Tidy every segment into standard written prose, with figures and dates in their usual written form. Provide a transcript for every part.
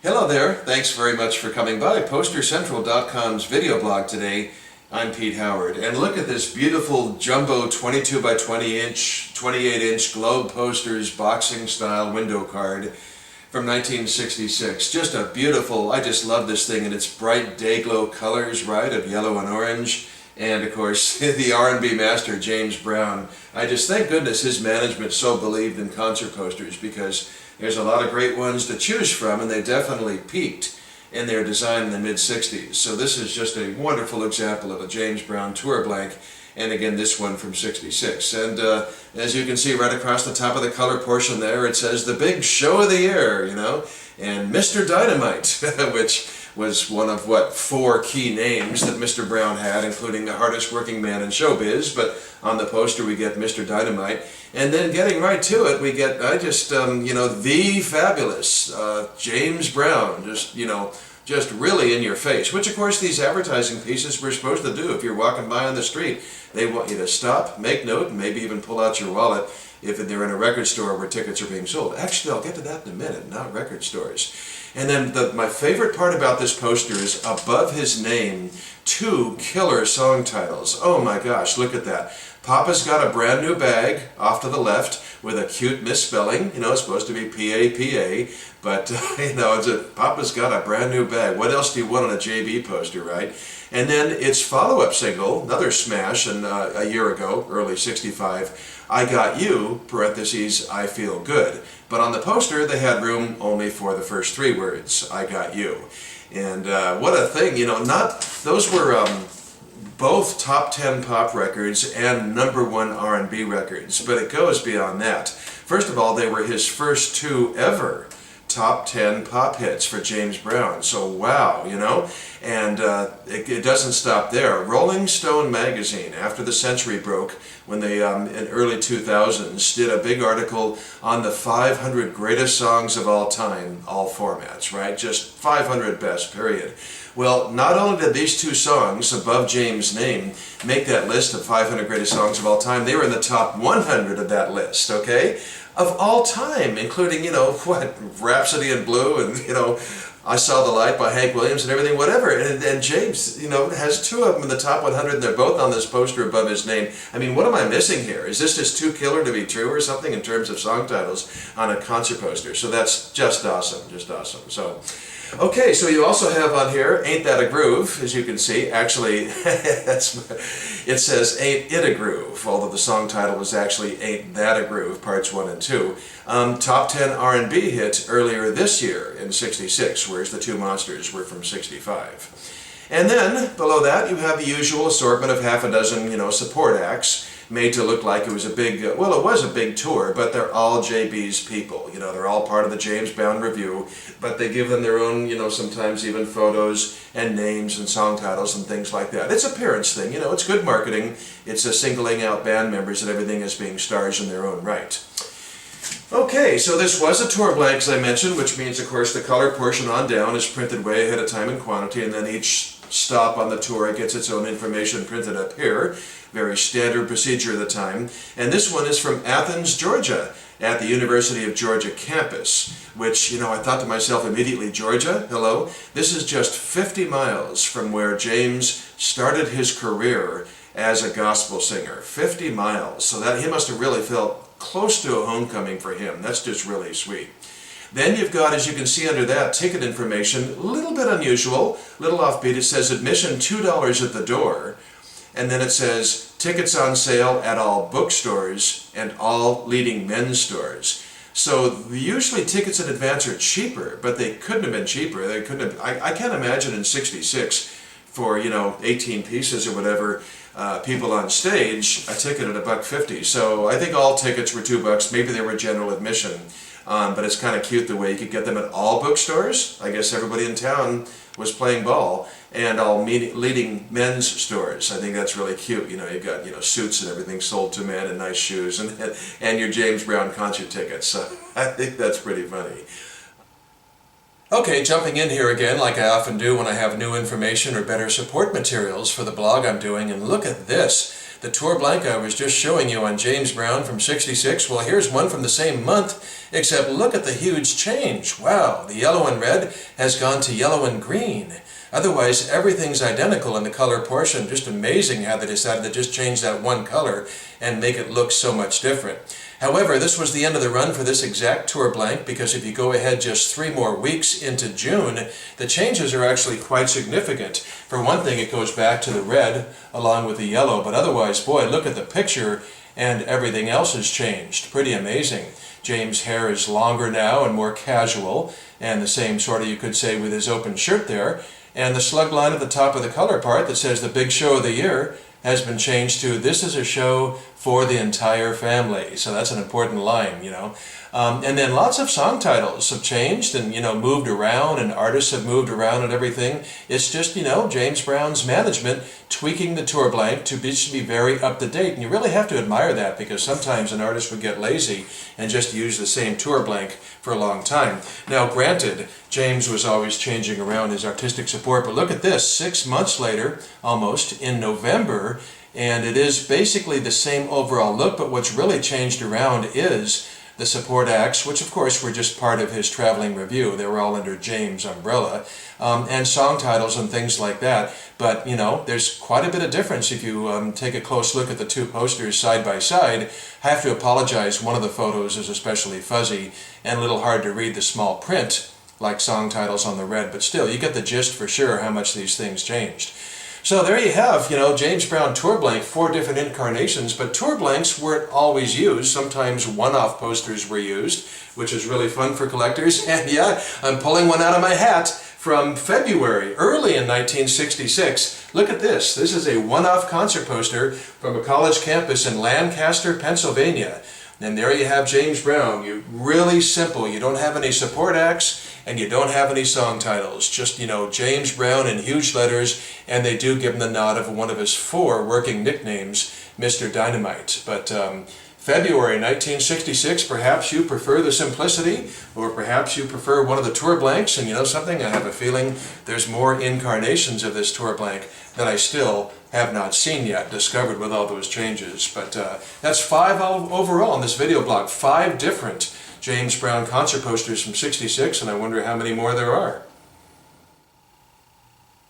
Hello there, thanks very much for coming by PosterCentral.com's video blog today. I'm Pete Howard, and look at this beautiful jumbo 22 by 20 inch, 28 inch Globe Posters boxing style window card from 1966. Just a beautiful, I just love this thing and its bright day glow colors, right, of yellow and orange. And of course, the R&B master, James Brown. I just thank goodness his management so believed in concert posters, because there's a lot of great ones to choose from, and they definitely peaked in their design in the mid-60s. So this is just a wonderful example of a James Brown tour blank, and again this one from 66. And as you can see right across the top of the color portion there, it says the big show of the year, you know, and Mr. Dynamite, which was one of, what, 4 key names that Mr. Brown had, including the hardest working man in showbiz. But on the poster we get Mr. Dynamite. And then getting right to it, we get, the fabulous James Brown, just really in your face. Which, of course, these advertising pieces were supposed to do. If you're walking by on the street, they want you to stop, make note, and maybe even pull out your wallet if they're in a record store where tickets are being sold. Actually, I'll get to that in a minute, not record stores. And then my favorite part about this poster is above his name, 2 killer song titles. Oh my gosh, look at that. Papa's Got a Brand New Bag off to the left with a cute misspelling. You know, it's supposed to be P-A-P-A, but Papa's Got a Brand New Bag. What else do you want on a JB poster, right? And then its follow-up single, another smash a year ago, early 65, I Got You, parentheses, I Feel Good. But on the poster, they had room only for the first 3 words, I Got You. And what a thing, those were both top 10 pop records and #1 R&B records, but it goes beyond that. First of all, they were his first 2 ever top 10 pop hits for James Brown. So wow, and it doesn't stop there. Rolling Stone magazine, after the century broke, when they in early 2000s did a big article on the 500 greatest songs of all time, all formats, right? Just 500 best, period. Well, not only did these 2 songs above James' name make that list of 500 greatest songs of all time, they were in the top 100 of that list, okay? Of all time, including, Rhapsody in Blue and, I Saw the Light by Hank Williams and everything, whatever. And James, has 2 of them in the top 100, and they're both on this poster above his name. I mean, what am I missing here? Is this just too killer to be true or something in terms of song titles on a concert poster? So that's just awesome, just awesome. So, okay, so you also have on here, Ain't That a Groove, as you can see. Actually, it says Ain't It a Groove, although the song title was actually Ain't That a Groove, parts 1 and 2. Top 10 R&B hit earlier this year in 66, whereas the 2 monsters were from 65. And then, below that, you have the usual assortment of half a dozen, support acts, made to look like it was a big, it was a big tour, but they're all JB's people. They're all part of the James Brown Review, but they give them their own, sometimes even photos and names and song titles and things like that. It's appearance thing, it's good marketing. It's a singling out band members and everything as being stars in their own right. Okay, so this was a tour blank, as I mentioned, which means, of course, the color portion on down is printed way ahead of time in quantity, and then each stop on the tour gets its own information printed up here. Very standard procedure at the time. And this one is from Athens, Georgia, at the University of Georgia campus, which, I thought to myself immediately, Georgia, hello? This is just 50 miles from where James started his career as a gospel singer. 50 miles. So that he must have really felt close to a homecoming for him. That's just really sweet. Then you've got, as you can see under that, ticket information, a little bit unusual, a little offbeat. It says admission $2 at the door, and then it says tickets on sale at all bookstores and all leading men's stores. So usually tickets in advance are cheaper, but they couldn't have been cheaper. They couldn't have. I can't imagine in '66 for 18 pieces or whatever. People on stage, a ticket at $1.50. So I think all tickets were $2. Maybe they were general admission. But it's kind of cute the way you could get them at all bookstores. I guess everybody in town was playing ball, and all leading men's stores. I think that's really cute. You've got suits and everything sold to men and nice shoes and your James Brown concert tickets. So I think that's pretty funny. Okay, jumping in here again like I often do when I have new information or better support materials for the blog I'm doing, and look at this. The tour blank I was just showing you on James Brown from '66, well, here's one from the same month, except look at the huge change. Wow, the yellow and red has gone to yellow and green. Otherwise, everything's identical in the color portion. Just amazing how they decided to just change that one color and make it look so much different. However, this was the end of the run for this exact tour blank, because if you go ahead just 3 more weeks into June, the changes are actually quite significant. For one thing, it goes back to the red along with the yellow, but otherwise, boy, look at the picture and everything else has changed. Pretty amazing. James' hair is longer now and more casual, and the same sort of, you could say, with his open shirt there. And the slug line at the top of the color part that says the big show of the year has been changed to "This is a show for the entire family." So that's an important line, you know. And then lots of song titles have changed and, you know, moved around, and artists have moved around and everything. It's just, you know, James Brown's management tweaking the tour blank to be very up to date. And you really have to admire that, because sometimes an artist would get lazy and just use the same tour blank for a long time. Now, granted, James was always changing around his artistic support, but look at this, 6 months later, almost, in November, and it is basically the same overall look, but what's really changed around is the support acts, which of course were just part of his traveling review. They were all under James' umbrella, and song titles and things like that. But, you know, there's quite a bit of difference if you take a close look at the two posters side by side. I have to apologize, one of the photos is especially fuzzy and a little hard to read the small print, like song titles on the red, but still, you get the gist for sure how much these things changed. So there you have, you know, James Brown tour blank, 4 different incarnations, but tour blanks weren't always used. Sometimes one-off posters were used, which is really fun for collectors. And yeah, I'm pulling one out of my hat from February, early in 1966. Look at this. This is a one-off concert poster from a college campus in Lancaster, Pennsylvania. And there you have James Brown. You're really simple. You don't have any support acts, and you don't have any song titles. Just, you know, James Brown in huge letters, and they do give him the nod of one of his 4 working nicknames, Mr. Dynamite. But February 1966, perhaps you prefer the simplicity, or perhaps you prefer one of the tour blanks, and you know something, I have a feeling there's more incarnations of this tour blank that I still have not seen yet, discovered with all those changes. But that's 5 overall in this video blog, 5 different James Brown concert posters from '66, and I wonder how many more there are.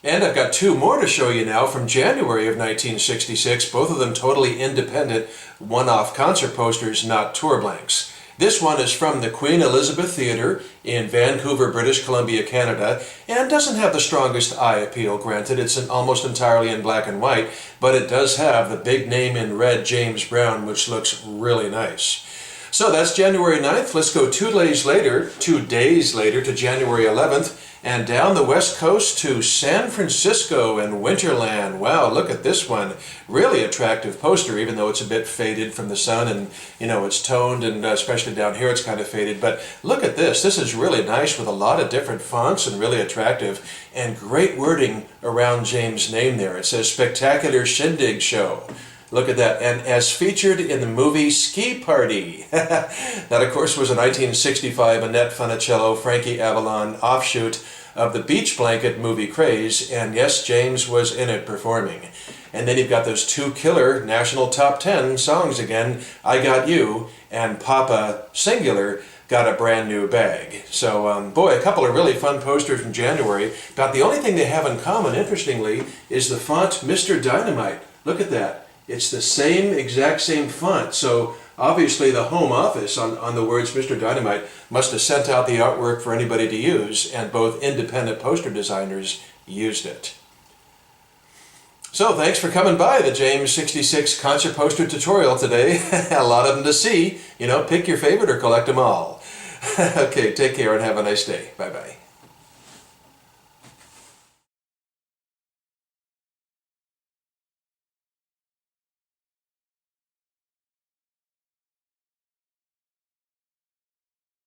And I've got 2 more to show you now from January of 1966, both of them totally independent, one-off concert posters, not tour blanks. This one is from the Queen Elizabeth Theatre in Vancouver, British Columbia, Canada, and doesn't have the strongest eye appeal, granted. It's almost entirely in black and white, but it does have the big name in red, James Brown, which looks really nice. So that's January 9th. Let's go 2 days later to January 11th, and down the west coast to San Francisco and Winterland. Wow, look at this one. Really attractive poster, even though it's a bit faded from the sun, and, you know, it's toned, and especially down here it's kind of faded. But look at this. This is really nice with a lot of different fonts and really attractive, and great wording around James' name there. It says Spectacular Shindig Show. Look at that. And as featured in the movie Ski Party. That, of course, was a 1965 Annette Funicello, Frankie Avalon offshoot of the Beach Blanket movie craze. And yes, James was in it performing. And then you've got those 2 killer national top 10 songs again, I Got You and Papa Singular Got a Brand New Bag. So, boy, a couple of really fun posters from January. About the only thing they have in common, interestingly, is the font Mr. Dynamite. Look at that. It's the exact same font. So obviously the home office on the words Mr. Dynamite must have sent out the artwork for anybody to use, and both independent poster designers used it. So thanks for coming by the James 66 concert poster tutorial today. A lot of them to see. You know, pick your favorite or collect them all. Okay, take care and have a nice day. Bye-bye.